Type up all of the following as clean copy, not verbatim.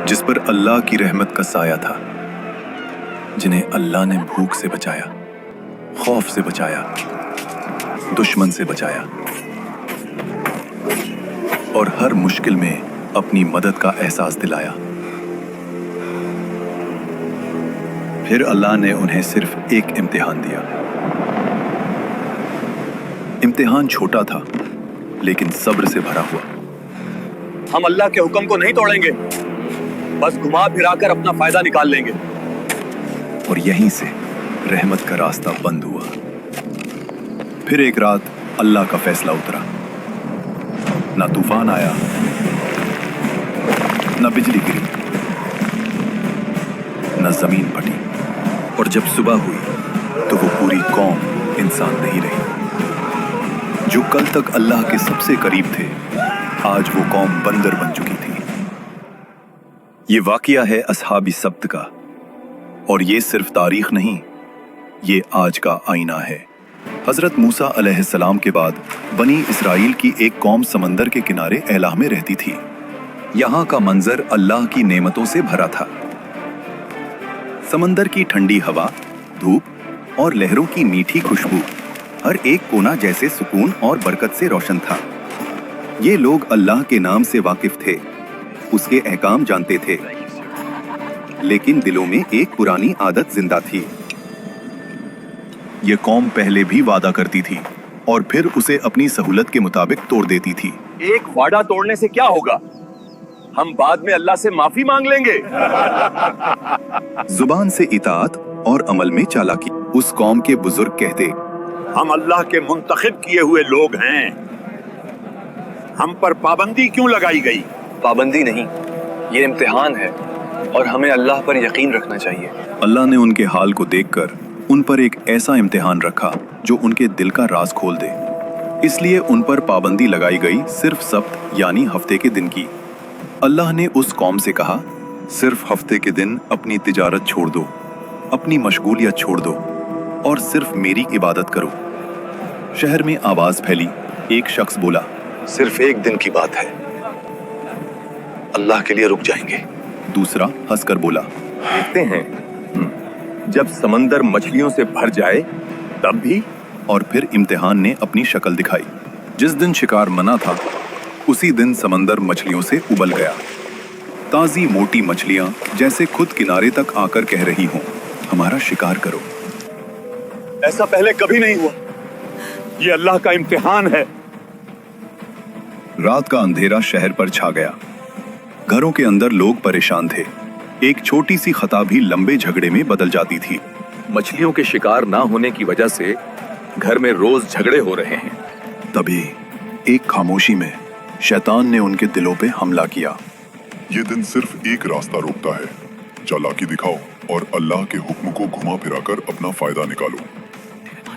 जिस पर अल्लाह की रहमत का साया था, जिन्हें अल्लाह ने भूख से बचाया, खौफ से बचाया, दुश्मन से बचाया और हर मुश्किल में अपनी मदद का एहसास दिलाया। फिर अल्लाह ने उन्हें सिर्फ एक इम्तिहान दिया। इम्तिहान छोटा था लेकिन सब्र से भरा हुआ। हम अल्लाह के हुक्म को नहीं तोड़ेंगे, बस घुमा फिराकर अपना फायदा निकाल लेंगे। और यहीं से रहमत का रास्ता बंद हुआ। फिर एक रात अल्लाह का फैसला उतरा। ना तूफान आया, ना बिजली गिरी, ना जमीन फटी। और जब सुबह हुई तो वो पूरी कौम इंसान नहीं रही। जो कल तक अल्लाह के सबसे करीब थे, आज वो कौम बंदर बन चुकी थी। ये वाकया है असहाबी सब्त का, और ये सिर्फ तारीख नहीं, ये आज का आईना है। हजरत मूसा अलैहिस्सलाम के बाद बनी इसराइल की एक कौम समंदर के किनारे एलाह में रहती थी। यहाँ का मंजर अल्लाह की नेमतों से भरा था। समंदर की ठंडी हवा, धूप और लहरों की मीठी खुशबू, हर एक कोना जैसे सुकून और बरकत से रोशन था। ये लोग अल्लाह के नाम से वाकिफ थे, उसके अहकाम जानते थे, लेकिन दिलों में एक पुरानी आदत जिंदा थी। ये कौम पहले भी वादा करती थी और फिर उसे अपनी सहूलत के मुताबिक तोड़ देती थी। एक वादा तोड़ने से क्या होगा? हम बाद में अल्लाह से माफी मांग लेंगे। जुबान से इताअत और अमल में चालाकी। उस कौम के बुजुर्ग कहते, हम अल्लाह के मुंतखब किए हुए लोग हैं, हम पर पाबंदी क्यों लगाई गई? पाबंदी नहीं, ये इम्तिहान है और हमें अल्लाह पर यकीन रखना चाहिए। अल्लाह ने उनके हाल को देखकर उन पर एक ऐसा इम्तिहान रखा जो उनके दिल का राज खोल दे। इसलिए उन पर पाबंदी लगाई गई सिर्फ सब्त यानी हफ्ते के दिन की। अल्लाह ने उस कौम से कहा, सिर्फ हफ्ते के दिन अपनी तिजारत छोड़ दो, अपनी मशगूलियत छोड़ दो और सिर्फ मेरी इबादत करो। शहर में आवाज फैली। एक शख्स बोला, सिर्फ एक दिन की बात है, अल्लाह के लिए रुक जाएंगे। दूसरा हंसकर बोला, देखते हैं जब समंदर मछलियों से भर जाए तब भी। और फिर इम्तिहान ने अपनी शक्ल दिखाई। जिस दिन शिकार मना था उसी दिन समंदर मछलियों से उबल गया। ताजी मोटी मछलियां जैसे खुद किनारे तक आकर कह रही हों, हमारा शिकार करो। ऐसा पहले कभी नहीं हुआ, ये अल्लाह का इम्तिहान है। रात का अंधेरा शहर पर छा गया। घरों के अंदर लोग परेशान थे। एक छोटी सी खता भी लंबे झगड़े में बदल जाती थी। मछलियों के शिकार ना होने की वजह से घर में रोज झगड़े हो रहे हैं। तभी एक खामोशी में शैतान ने उनके दिलों पे हमला किया। ये दिन सिर्फ एक रास्ता रोकता है, चालाकी दिखाओ और अल्लाह के हुक्म को घुमा फिराकर अपना फायदा निकालो।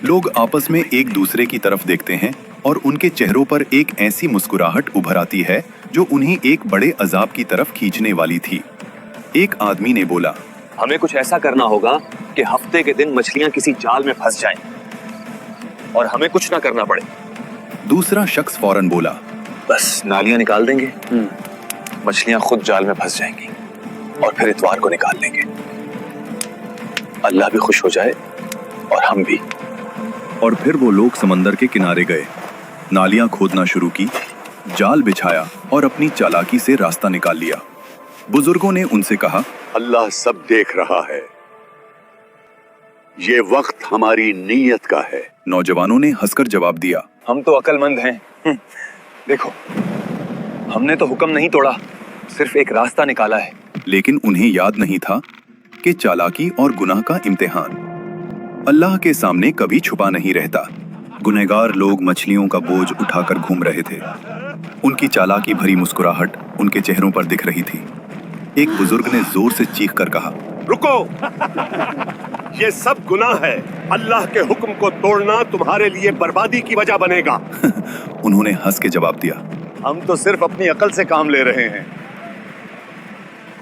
लोग आपस में एक दूसरे की तरफ देखते हैं और उनके चेहरों पर एक ऐसी मुस्कुराहट उभर आती है जो उन्हें एक बड़े अजाब की तरफ खींचने वाली थी। एक आदमी ने बोला, हमें कुछ ऐसा करना होगा कि हफ्ते के दिन मछलियां किसी जाल में फंस जाएं और हमें कुछ ना करना पड़े। दूसरा शख्स फौरन बोला, बस नालियां निकाल देंगे, मछलियां खुद जाल में फंस जाएंगी और फिर इतवार को निकाल लेंगे। अल्लाह भी खुश हो जाए और हम भी। और फिर वो लोग समंदर के किनारे गए, नालियां खोदना शुरू की, जाल बिछाया और अपनी चालाकी से रास्ता निकाल लिया। बुजुर्गों ने उनसे कहा, अल्लाह सब देख रहा है, ये वक्त हमारी नीयत का है। नौजवानों ने हंसकर जवाब दिया, हम तो अक्लमंद हैं। देखो, हमने तो हुक्म नहीं तोड़ा, सिर्फ एक रास्ता निकाला है। लेकिन उन्हें याद नहीं था कि चालाकी और गुनाह का इम्तिहान अल्लाह के सामने कभी छुपा नहीं रहता। गुनहगार लोग मछलियों का बोझ उठाकर घूम रहे थे। उनकी चालाकी भरी मुस्कुराहट उनके चेहरों पर दिख रही थी। एक बुजुर्ग ने जोर से चीख कर कहा, रुको, ये सब गुनाह है। अल्लाह के हुक्म को तोड़ना तुम्हारे लिए बर्बादी की वजह बनेगा। उन्होंने हंस के जवाब दिया, हम तो सिर्फ अपनी अकल से काम ले रहे हैं,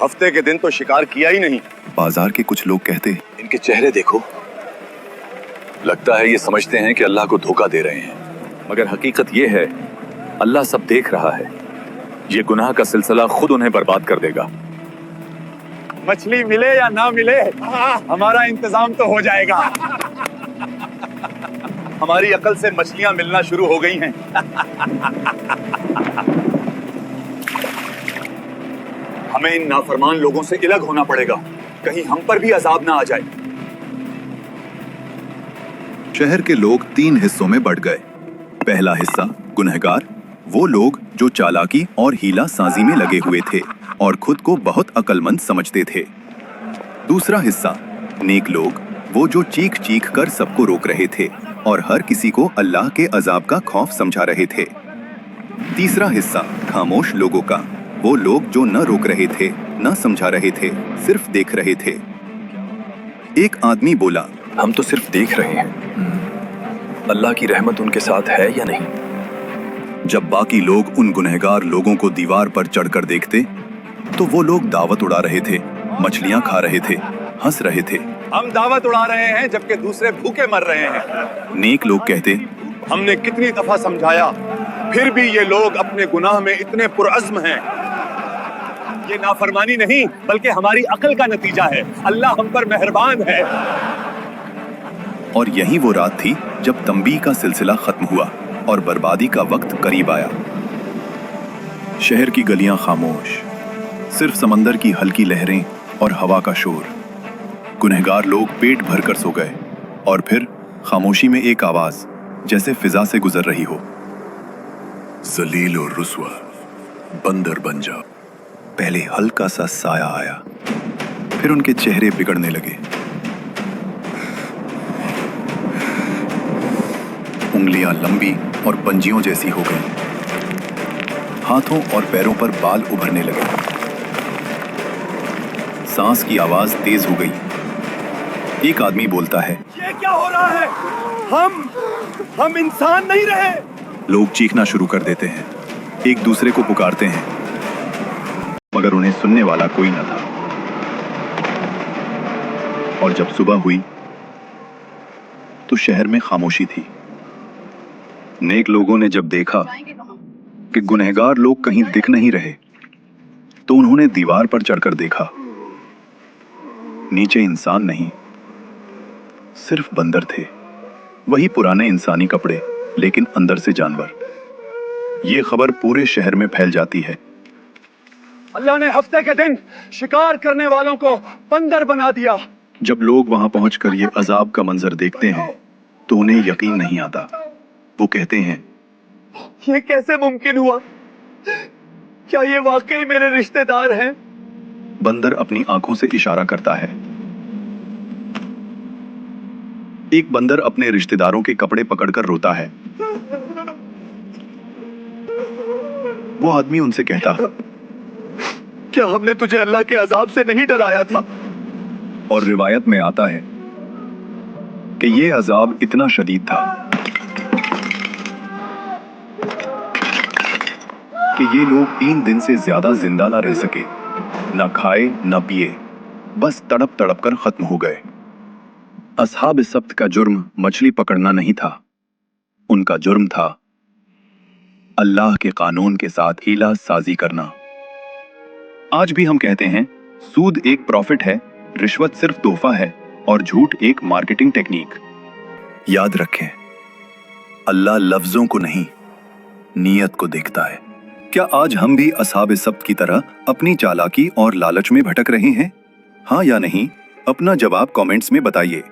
हफ्ते के दिन तो शिकार किया ही नहीं। बाजार के कुछ लोग कहते, इनके चेहरे देखो, लगता है ये समझते हैं कि अल्लाह को धोखा दे रहे हैं, मगर हकीकत ये है अल्लाह सब देख रहा है। ये गुनाह का सिलसिला खुद उन्हें बर्बाद कर देगा। मछली मिले या ना मिले, हमारा इंतजाम तो हो जाएगा। हमारी अकल से मछलियां मिलना शुरू हो गई हैं। हमें इन नाफरमान लोगों से अलग होना पड़ेगा, कहीं हम पर भी अजाब ना आ जाए। शहर के लोग 3 हिस्सों में बढ़ गए। पहला हिस्सा गुनहगार, वो लोग जो चालाकी और हीला साजी में लगे हुए थे और खुद को बहुत अक्लमंद समझते थे। दूसरा हिस्सा नेक लोग, वो जो चीख चीख कर सबको रोक रहे थे और हर किसी को अल्लाह के अजाब का खौफ समझा रहे थे। तीसरा हिस्सा खामोश लोगों का, वो लोग जो न रोक रहे थे, न समझा रहे थे, सिर्फ देख रहे थे। एक आदमी बोला, हम तो सिर्फ देख रहे हैं, अल्लाह की रहमत उनके साथ है या नहीं। जब बाकी लोग उन गुनहगार लोगों को दीवार पर चढ़कर देखते तो वो लोग दावत उड़ा रहे थे, मछलियां खा रहे थे, हंस रहे थे। हम दावत उड़ा रहे हैं जबकि दूसरे भूखे मर रहे हैं। नेक लोग कहते, हमने कितनी दफा समझाया, फिर भी ये लोग अपने गुनाह में इतने पुरअज़्म हैं। ये नाफरमानी नहीं बल्कि हमारी अक्ल का नतीजा है। अल्लाह हम पर मेहरबान है। और यही वो रात थी जब तंबीह का सिलसिला खत्म हुआ और बर्बादी का वक्त करीब आया। शहर की गलियां खामोश, सिर्फ समंदर की हल्की लहरें और हवा का शोर। गुनहगार लोग पेट भरकर सो गए और फिर खामोशी में एक आवाज जैसे फिजा से गुजर रही हो, जलील और रुस्वा, बंदर बन जा। पहले हल्का सा साया आया, फिर उनके चेहरे बिगड़ने लगे। उंगलियां लंबी और पंजियों जैसी हो गई। हाथों और पैरों पर बाल उभरने लगे। सांस की आवाज तेज हो गई। एक आदमी बोलता है, ये क्या हो रहा है? हम इंसान नहीं रहे। लोग चीखना शुरू कर देते हैं, एक दूसरे को पुकारते हैं, मगर उन्हें सुनने वाला कोई न था। और जब सुबह हुई तो शहर में खामोशी थी। नेक लोगों ने जब देखा कि गुनहगार लोग कहीं दिख नहीं रहे तो उन्होंने दीवार पर चढ़कर देखा। नीचे इंसान नहीं, सिर्फ बंदर थे। वही पुराने इंसानी कपड़े, लेकिन अंदर से जानवर। ये खबर पूरे शहर में फैल जाती है। अल्लाह ने हफ्ते के दिन शिकार करने वालों को बंदर बना दिया। जब लोग वहां पहुंचकर ये अजाब का मंजर देखते हैं तो उन्हें यकीन नहीं आता। वो कहते हैं, ये कैसे मुमकिन हुआ? क्या ये वाकई मेरे रिश्तेदार हैं? बंदर अपनी आंखों से इशारा करता है। एक बंदर अपने रिश्तेदारों के कपड़े पकड़कर रोता है। वो आदमी उनसे कहता, क्या हमने तुझे अल्लाह के अजाब से नहीं डराया था? और रिवायत में आता है कि ये अजाब इतना शदीद था कि ये लोग 3 दिन से ज्यादा जिंदा ना रह सके, ना खाए ना पिए, बस तड़प तड़प कर खत्म हो गए। अस्हाब सब्त का जुर्म मछली पकड़ना नहीं था, उनका जुर्म था अल्लाह के कानून के साथ हीला साजी करना। आज भी हम कहते हैं, सूद एक प्रॉफिट है, रिश्वत सिर्फ तोहफा है और झूठ एक मार्केटिंग टेक्निक। याद रखें, अल्लाह लफ्जों को नहीं, नीयत को देखता है। क्या आज हम भी अस्हाब सब्त की तरह अपनी चालाकी और लालच में भटक रहे हैं? हाँ या नहीं? अपना जवाब कमेंट्स में बताइए।